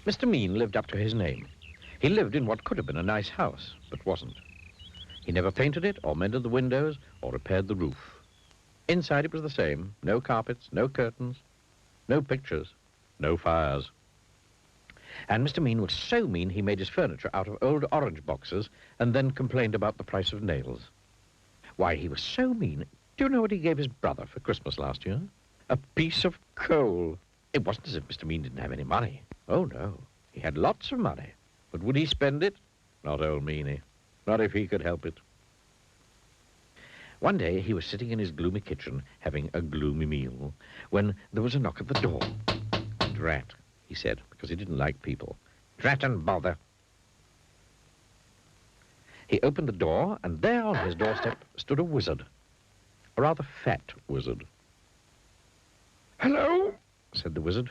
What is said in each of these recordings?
Mr. Mean lived up to his name. He lived in what could have been a nice house, but wasn't. He never painted it, or mended the windows, or repaired the roof. Inside it was the same. No carpets, no curtains, no pictures, no fires. And Mr. Mean was so mean he made his furniture out of old orange boxes and then complained about the price of nails. Why, he was so mean. Do you know what he gave his brother for Christmas last year? A piece of coal. It wasn't as if Mr. Mean didn't have any money. Oh, no. He had lots of money. But would he spend it? Not old Meanie. Not if he could help it. One day he was sitting in his gloomy kitchen having a gloomy meal when there was a knock at the door. Drat, he said, because he didn't like people. Drat and bother. He opened the door, and there on his doorstep stood a wizard. A rather fat wizard. "Hello," said the wizard.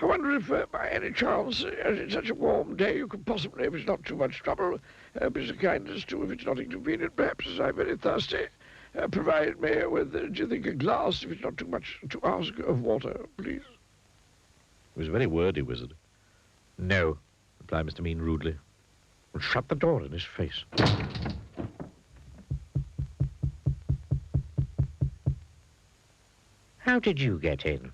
"I wonder if, by any chance, as it's such a warm day, you could possibly, if it's not too much trouble, be so kind as to, if it's not inconvenient, perhaps, as I'm very thirsty, provide me with, do you think, a glass, if it's not too much to ask, of water, please?" He was a very wordy wizard. "No," replied Mr. Mean rudely, and shut the door in his face. "How did you get in?"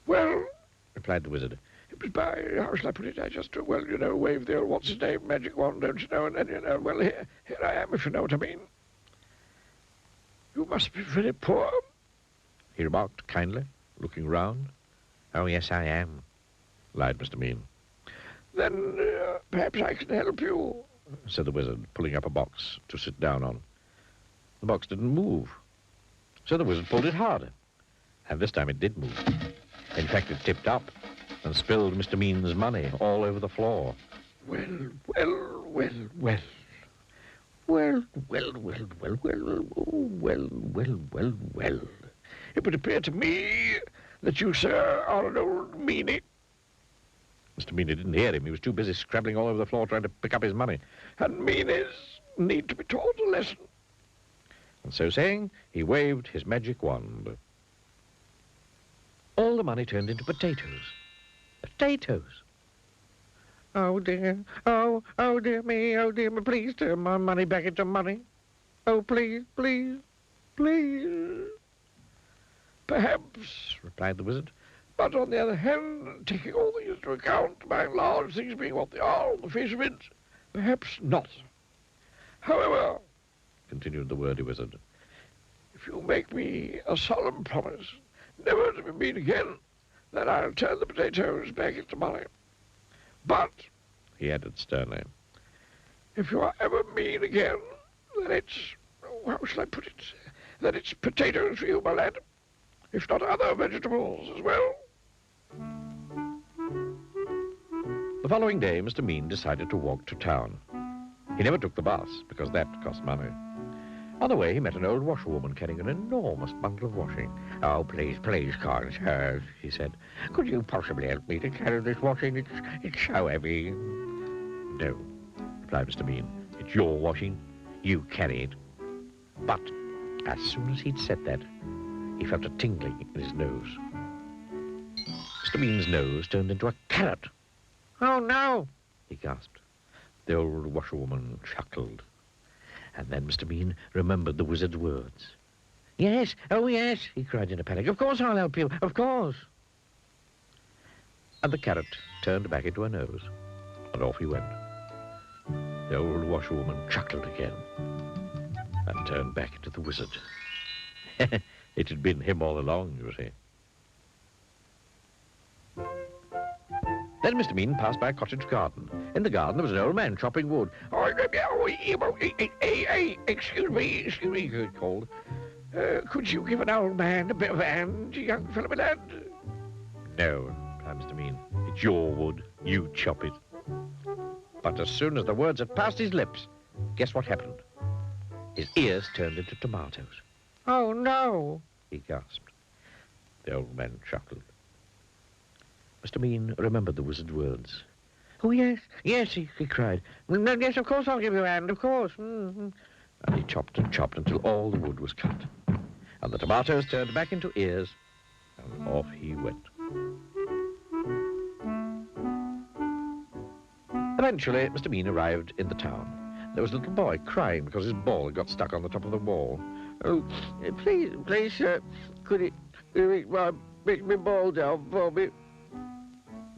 "Well," replied the wizard, "it was by, how shall I put it, I just, well, you know, waved the old what's-his-name magic wand, don't you know, and then, you know, well, here I am, if you know what I mean." "You must be very poor," he remarked kindly, looking round. "Oh, yes, I am," lied Mr. Mean. "Then perhaps I can help you," said the wizard, pulling up a box to sit down on. The box didn't move, so the wizard pulled it harder, and this time it did move. In fact, it tipped up and spilled Mr. Mean's money all over the floor. Well, well, well, well. Well, well, well, well, well, well, well, well, well. It would appear to me that you, sir, are an old meanie. Mr. Meanie didn't hear him. He was too busy scrabbling all over the floor trying to pick up his money. And meanies need to be taught a lesson. And so saying, he waved his magic wand. All the money turned into potatoes. Potatoes. "Oh, dear. Oh, dear me. Oh, dear me. Please turn my money back into money. Oh, please, please, please." "Perhaps," replied the wizard. "But on the other hand, taking all things into account, by and large, things being what they are on the face of it, perhaps not. However," continued the wordy wizard, "if you make me a solemn promise never to be mean again, then I'll turn the potatoes back into money. But," he added sternly, "if you are ever mean again, then it's, how shall I put it, then it's potatoes for you, my lad, if not other vegetables as well." The following day, Mr. Mean decided to walk to town. He never took the bus, because that cost money. On the way, he met an old washerwoman carrying an enormous bundle of washing. "Oh, please, please, kind sir," he said. "Could you possibly help me to carry this washing? It's so heavy." "No," replied Mr. Mean. "It's your washing. You carry it." But as soon as he'd said that, he felt a tingling in his nose. Mr. Mean's nose turned into a carrot. "Oh, no," he gasped. The old washerwoman chuckled. And then Mr. Mean remembered the wizard's words. "Yes, oh yes," he cried in a panic. "Of course I'll help you, of course." And the carrot turned back into a nose, and off he went. The old washerwoman chuckled again and turned back into the wizard. It had been him all along, you see. Then Mr. Mean passed by a cottage garden. In the garden there was an old man chopping wood. Excuse me, he called. "Could you give an old man a bit of a hand, young fellow, my lad?" "No," replied Mr. Mean. "It's your wood. You chop it." But as soon as the words had passed his lips, guess what happened? His ears turned into tomatoes. "Oh, no," he gasped. The old man chuckled. Mr. Mean remembered the wizard's words. "Oh, yes, yes," he cried. "Yes, of course I'll give you a hand, of course." And he chopped and chopped until all the wood was cut. And the tomatoes turned back into ears, and off he went. Eventually, Mr. Mean arrived in the town. There was a little boy crying because his ball had got stuck on the top of the wall. Oh, please, sir, could you make my ball down for me?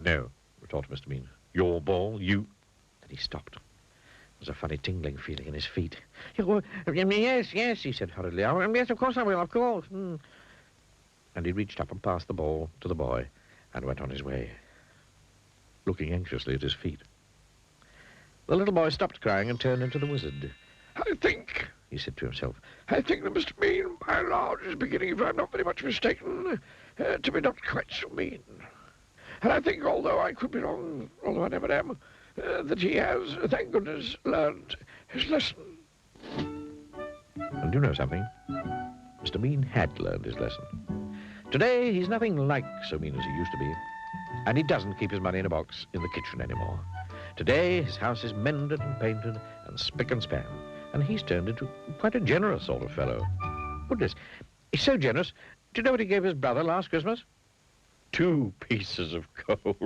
No, retorted Mr. Mean. Your ball, you... Then he stopped. There was a funny tingling feeling in his feet. Yes, he said hurriedly. Yes, of course I will, of course. And he reached up and passed the ball to the boy and went on his way, looking anxiously at his feet. The little boy stopped crying and turned into the wizard. I think, he said to himself, I think that Mr. Mean, by and large, is beginning, if I'm not very much mistaken, to be not quite so mean. And I think, although I could be wrong, although I never am, that he has, thank goodness, learned his lesson. And you know something? Mr. Mean had learned his lesson. Today, he's nothing like so mean as he used to be. And he doesn't keep his money in a box in the kitchen anymore. Today, his house is mended and painted and spick and span. And he's turned into quite a generous sort of fellow. Goodness, he's so generous. Do you know what he gave his brother last Christmas? 2 pieces of coal.